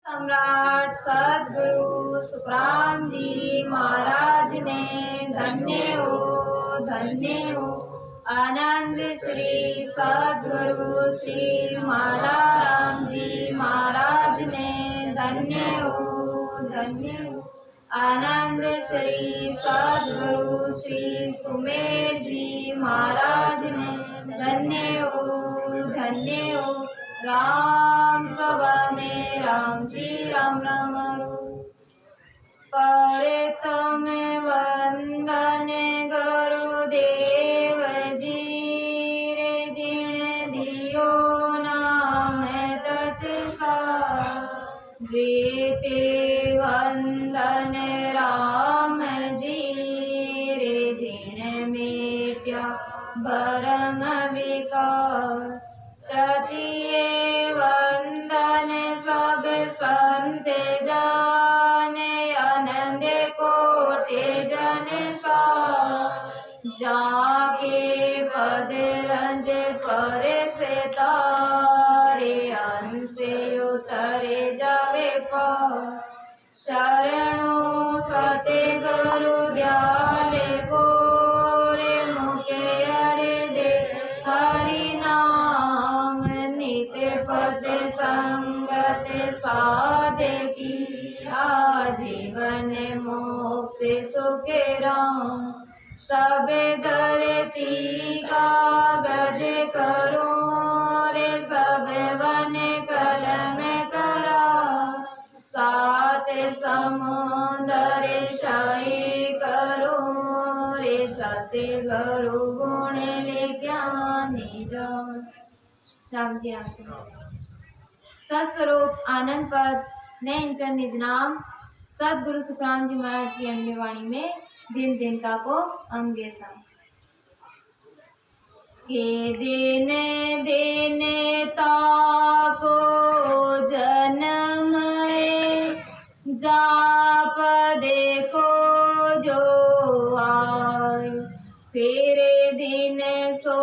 सम्राट सद्गुरु सुखराम जी महाराज ने धन्य हो आनंद श्री सद्गुरु श्री मालाराम जी महाराज ने धन्य हो आनंद श्री सद्गुरु श्री सुमेर जी महाराज ने धन्य हो राम सभा में राम जी राम पर तुम वंदन गुरुदेव जी रे जिण दियो नाम तत्सार द्विते वंदन राम जी रे जिण मेट्या भरम विकार तृतीय वंदन सब संत जाने आनंद कोटि जन सा जाके पद रंज पर से तारे अंश उतरे जावे पार शरणों सत्य गुरु दयाल को रे मुखे हरे दे हरि नाम नित पद संगत साधकी आजीवन मोक्ष सुख राम सब धरती कागज करो रे सब वन कलम करा सात समुंदर शाही करो रे सत्य गुरु गुण ले ज्ञानी जान। राम जी सत्स्वरूप आनंद पद नयनचर निज नाम सदगुरु सुखराम जी महाराज की अन्य वाणी में दिन दिनता को अंगे सा के दिन दिन ताको जन्म जाप देखो जो आय फिर दिन सो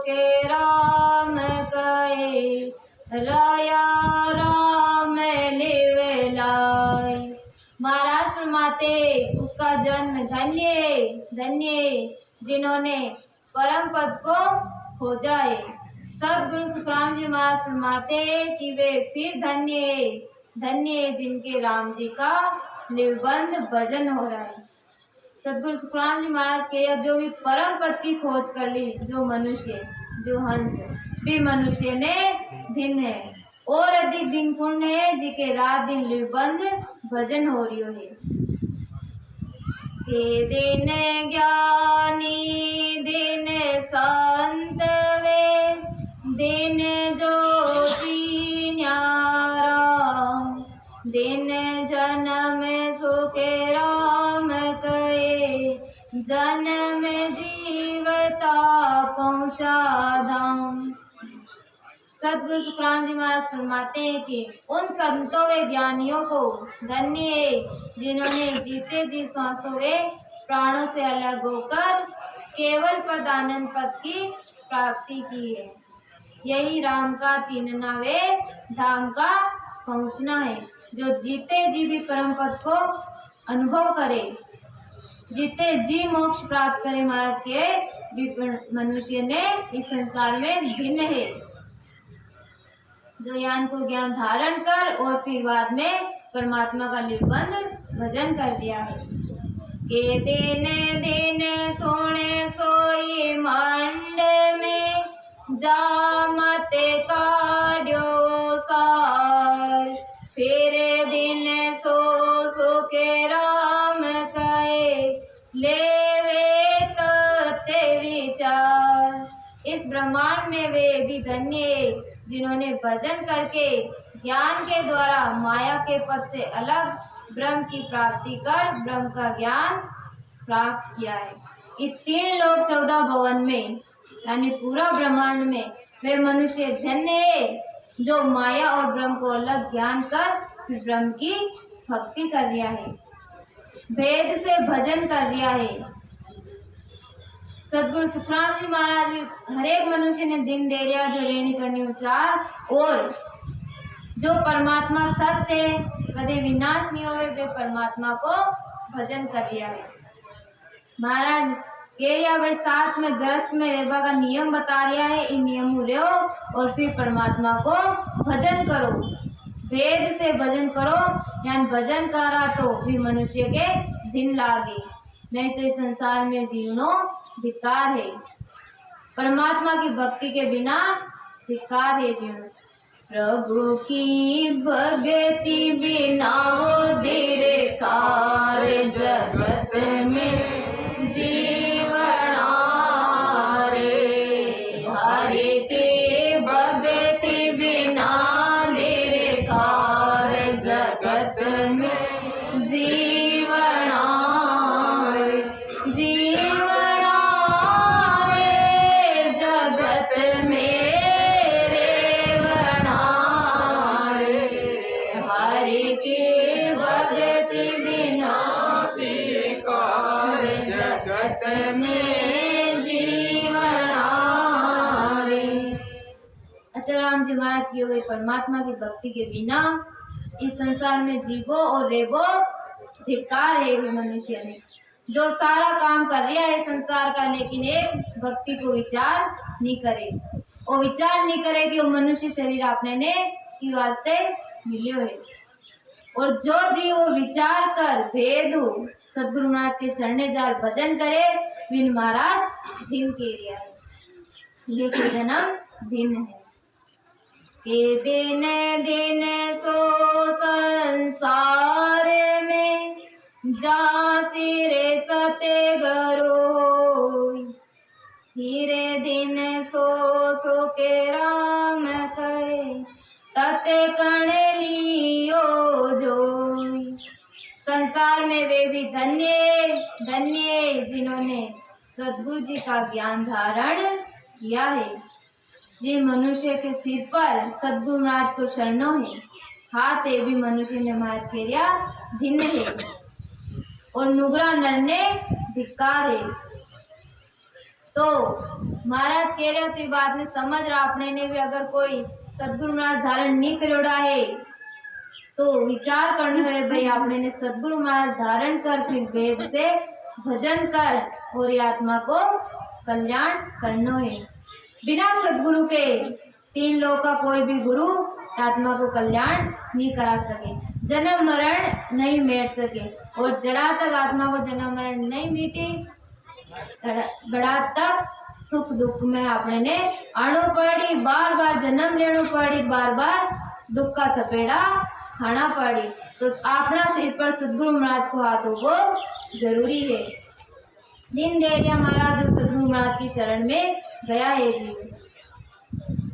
के राम कहे राया राम लिव लाय। महाराज फरमाते उसका जन्म धन्य जिन्होंने परम पद को खोजा है। सदगुरु सुखराम जी महाराज फरमाते कि वे फिर धन्य जिनके राम जी का निर्बंध भजन हो रहा है। सदगुरु सुखराम जी महाराज के जो भी परम पद की खोज कर ली जो मनुष्य जो हंस भी मनुष्य ने दिन है और अधिक दिन पुण्य है जी के रात दिन निर्बंध भजन हो रही है। के दिन ज्ञानी दिन संत वे दिन ज्योति न्यारा दिन जन्म सुख राम कहे जन्म जीवता पहुँचा धाम। सदगुरु सुखराम जी महाराज फरमाते हैं कि उन संतों व ज्ञानियों को धन्य है जिन्होंने जीते जी सांसों व प्राणों से अलग होकर केवल पद आनंद पद की प्राप्ति की है। यही राम का चिन्हना व धाम का पहुँचना है। जो जीते जी भी परम पद को अनुभव करे जीते जी मोक्ष प्राप्त करे महाराज के भी मनुष्य ने इस संसार में भिन्न है। जो ज्ञान को ज्ञान धारण कर और फिर बाद में परमात्मा का निर्बंध भजन कर दिया है। के दिन दिन सोने सोई मंड में जामत काड्यो सार फिर दिन सो के राम कहे लेवे तत्व विचार। इस ब्रह्मांड में वे भी धन्य जिन्होंने भजन करके ज्ञान के द्वारा माया के पद से अलग ब्रह्म की प्राप्ति कर ब्रह्म का ज्ञान प्राप्त किया है। इस 3 लोक 14 भवन में यानी पूरा ब्रह्मांड में वे मनुष्य धन्य है जो माया और ब्रह्म को अलग ज्ञान कर फिर ब्रह्म की भक्ति कर रिया है भेद से भजन कर रिया है। सदगुरु सुखराम जी महाराज हर एक मनुष्य ने दिन दे रिया जो रेणी करनी उचार और जो परमात्मा सत्य है, कदे विनाश नहीं होए, वे परमात्मा को भजन कर लिया है। महाराज केरिया भाई साथ में ग्रस्त में रहबा का नियम बता रहा है। इन नियम लो और फिर परमात्मा को भजन करो, वेद से भजन करो। यानी भजन करा तो भी मनुष्य के दिन लागे, नहीं तो इस संसार में जीवनो धिक्कार है। परमात्मा की भक्ति के बिना धिक्कार है जीवन। प्रभु की भक्ति बिना वो धिक्कार जगत में जीवना रे। हरि की भक्ति बिना धिक्कार जगत में जीवना रे। जीवना रे जगत में रेवना रे। हरि की भक्ति बिना धिक्कार जगत में जीवना रे। अच्छा राम जी महाराज की हुई परमात्मा की भक्ति के बिना इस संसार में जीवो और रेवो धिक्कार है भी मनुष्य ने। जो सारा काम कर रहा है संसार का, लेकिन एक भक्ति को विचार नहीं करे। वो विचार नहीं करे कि वो मनुष्य शरीर आपने ने की वास्ते मिलियो है। और जो जीव वो विचार कर भेदू सदगुरु महाराज के शरणे जार भजन करे, विन महाराज दिन के रिया है, ये को जन्म दिन है। के दिन दिन सो संसार में जा सिरे सते गरो। हीरे दिन सो के राम कहे तते कण लियो जोई। संसार में वे भी धन्य धन्य जिन्होंने सदगुरु जी का ज्ञान धारण किया है। जी मनुष्य के सिर पर सदगुरु महाराज को शरणों है, हाथ है भी मनुष्य ने महाराज के रिया भिन्न है। और नुगरा नर ने धिक्कार है। तो महाराज कह रहे तो बात में समझ रहा आपने ने भी, अगर कोई सदगुरु महाराज धारण नहीं करोड़ा है तो विचार करना है भाई आपने ने सदगुरु महाराज धारण कर फिर वेद से भजन कर और ये आत्मा को कल्याण करना है। बिना सदगुरु के तीन लोग का कोई भी गुरु आत्मा को कल्याण नहीं करा सके, जन्म मरण नहीं मिट सके। और जड़ा तक आत्मा को जन्म मरण नहीं मिटे, बड़ा तक सुख दुख में आपने ने आनो पड़ी, बार बार जन्म लेनो पड़ी, बार बार दुख का थपेड़ा खाना पड़ी। तो अपना सिर पर सदगुरु महाराज को हाथों को जरूरी है। दिन देरिया महाराज जो सदगुरु महाराज की शरण में गया है जीव।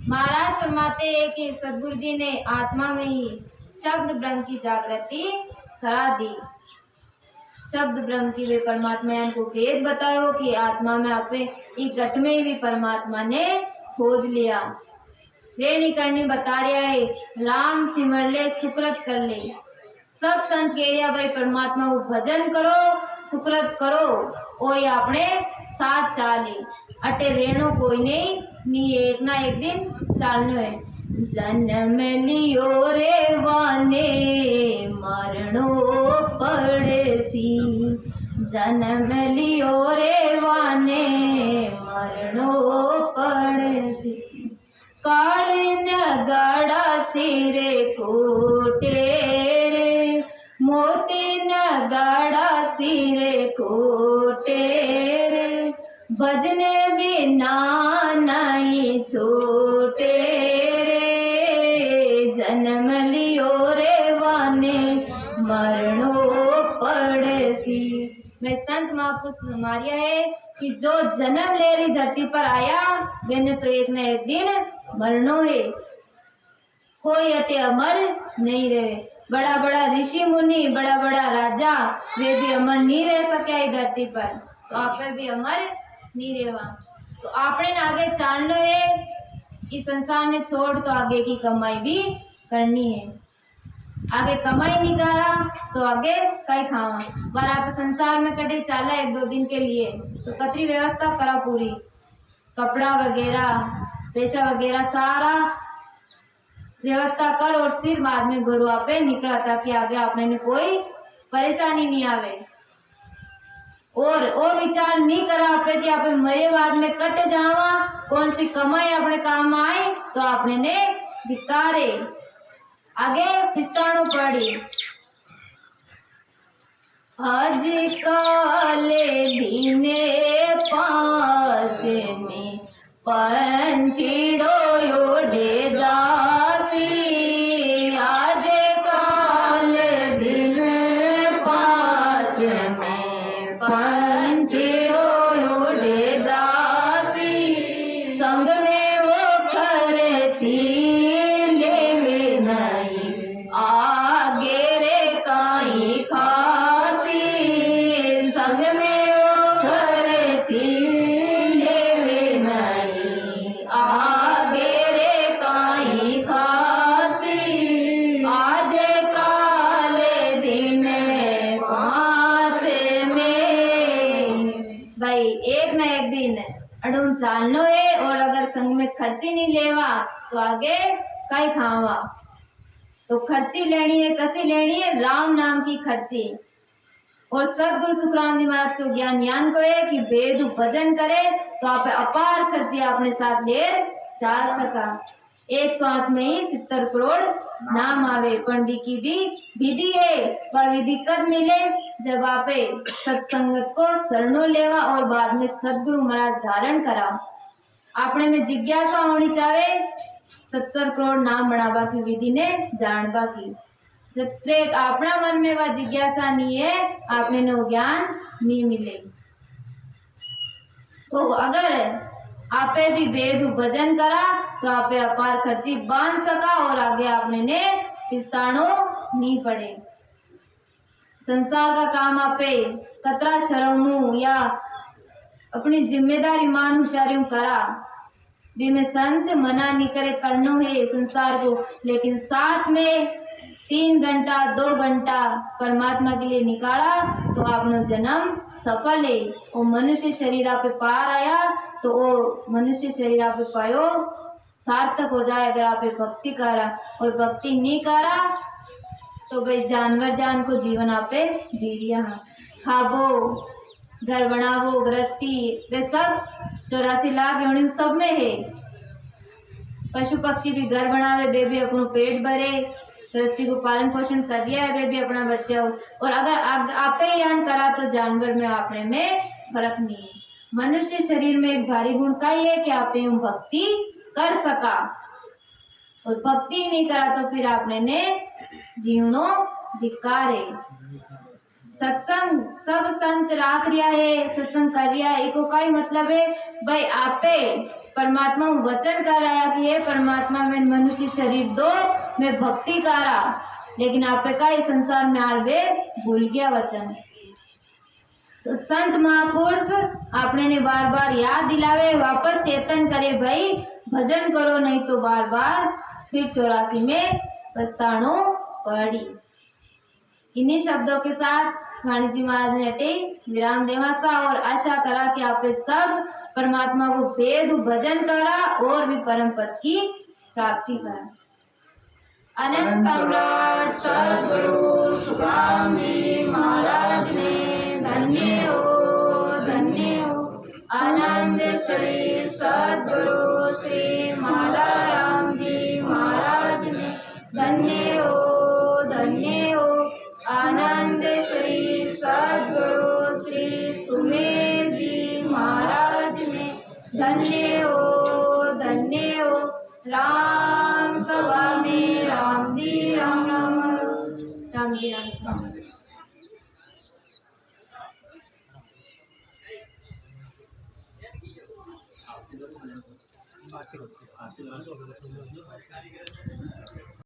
महाराज फरमाते हैं कि सदगुरु जी ने आत्मा में ही शब्द ब्रह्म की जागृति करा दी। शब्द ब्रह्म की वे परमात्मा को भेद बतायो कि आत्मा में आपे इस घट में भी परमात्मा ने खोज लिया। रेणी करनी बता रहा है, राम सिमर ले सुकृत कर ले। सब संत कह रहा भाई परमात्मा को भजन करो, सुकृत करो, कोई आपने साथ चाले। अटे रेणु कोई नहीं एक ना एक दिन चालनो है। जन्म लियो रे वाने मरणो पड़सी। जन्म लियो रे वाने मरणो पड़सी। कारण गड़ा सिरे कोटे रे, मोती न गड़ा सिरे कोटे रे। भजने बिना नहीं छोटे रे, जन्म लियो रे वाने मरणो पड़सी। मैं संत महापुरुष फरमाया है कि जो जन्म ले रही धरती पर आया मैंने तो एक न एक दिन मरणो है। कोई अटे अमर नहीं रहे। बड़ा बड़ा ऋषि मुनि, बड़ा बड़ा राजा, वे भी अमर नहीं रह सके धरती पर, तो आप भी अमर नहीं रेवा। तो आपने आगे चालना है, इस संसार ने छोड़ तो आगे की कमाई भी करनी है। आगे कमाई नहीं करा तो आगे कई खावा। पर आप संसार में कटे चाला एक दो दिन के लिए तो कतरी व्यवस्था करा पूरी, कपड़ा वगैरह पैसा वगैरह सारा व्यवस्था कर और फिर बाद में घरों आपे निकला, ताकि आगे आपने ने कोई परेशानी नहीं आवे। और विचार नहीं करा आपे कि आपे मरे बाद में कट जावा, कौन सी कमाई अपने काम आए तो आपने ने धिकारे। आगे पिस्तानो पड़ी। आज काले दिने पाँच में पंचीड़ो उड़े जासी। आज काले दिन पाँच में पंचीड़ो उड़े जासी। संग में वो खर्ची ले नहीं आगे रे काई खासी। संग में वो खर्ची ले नहीं आगे रे काई खासी। आज काले दिन पास में भाई एक न एक दिन अड़ून चालनो है, और अगर संग में खर्ची नहीं लेवा तो आगे काई खावा। तो खर्ची लेनी है, कसी लेनी है, राम नाम की खर्ची। और सदगुरु सुखराम जी महाराज को ज्ञान को है कि वेद भजन करे तो आप अपार खर्ची अपने साथ ले जा सका। एक श्वास में ही 70 करोड़ नाम आवे, पण की भी विधि है। वह विधि कब मिले? जब आपे सत्संगत को शरणों लेवा और बाद में सदगुरु महाराज धारण करा। आपने में जिज्ञासा होनी चाहिए 70 करोड़ नाम बनावा की विधि ने जानवा की। जब तक अपना मन में वह जिज्ञासा नहीं है, आपने नो ज्ञान नहीं मिले। तो अगर आपे भी वेद भजन करा तो आपे अपार खर्ची बांध सका, और आगे आपने ने पिस्तानो नहीं पड़े। संसार का काम आपे कतरा शर्मू या अपनी जिम्मेदारी मान हुशारियों करा, भी में संत मना नहीं करे करनो है संसार को, लेकिन साथ में 3 घंटा 2 घंटा परमात्मा के लिए निकाला तो आपनो जन्म सफल है। वो मनुष्य शरीर आप पार आया तो वो मनुष्य शरीर आप पायो सार्थक हो जाए अगर आप भक्ति करा। और भक्ति नहीं करा तो भाई जानवर जान को जीवन आपे जी रिया। खाबो, घर बनावो, गृहस्थी, वे सब 84 लाख योनि सब में है। पशु पक्षी भी घर बनावे, वे भी अपनो पेट भरे, गृहस्थी को पालन पोषण कर दिया है, वे भी अपना बच्चा हो। और अगर आपे यान करा तो जानवर में आपने में फर्क नहीं है। मनुष्य शरीर में एक भारी गुण का ही है कि आपे भक्ति कर सका, और भक्ति नहीं करा तो फिर आपने ने जीवनो धिक्कार है। सत्संग सब संत राख रिया है, सत्संग कर रिया है, इको का ही मतलब है भाई आपे परमात्मा वचन कर रहा कि हे परमात्मा में मनुष्य शरीर दो, मैं भक्ति करा, लेकिन आपे का इस संसार में आवे भूल गया वचन। तो संत महापुरुष आपने ने बार बार याद दिलावे, वापस चेतन करे भाई भजन करो, नहीं तो बार बार फिर 84 में पछतानो पड़ी। इन्हीं शब्दों के साथ वाणी जी महाराज ने अटे विराम देवा था, और आशा करा कि आप सब परमात्मा को वेद भजन करा और भी परम पद की प्राप्ति करा। अनंत सम्राट सद्गुरु सुखराम जी महाराज ने धन्य हो। आनंद श्री सद्गुरु श्री मालाराम जी महाराज ने धन्य हो। आनंद श्री सद्गुरु श्री सुमेर जी महाराज ने धन्य हो। राम सभा में राम जी राम राम राम जी राम।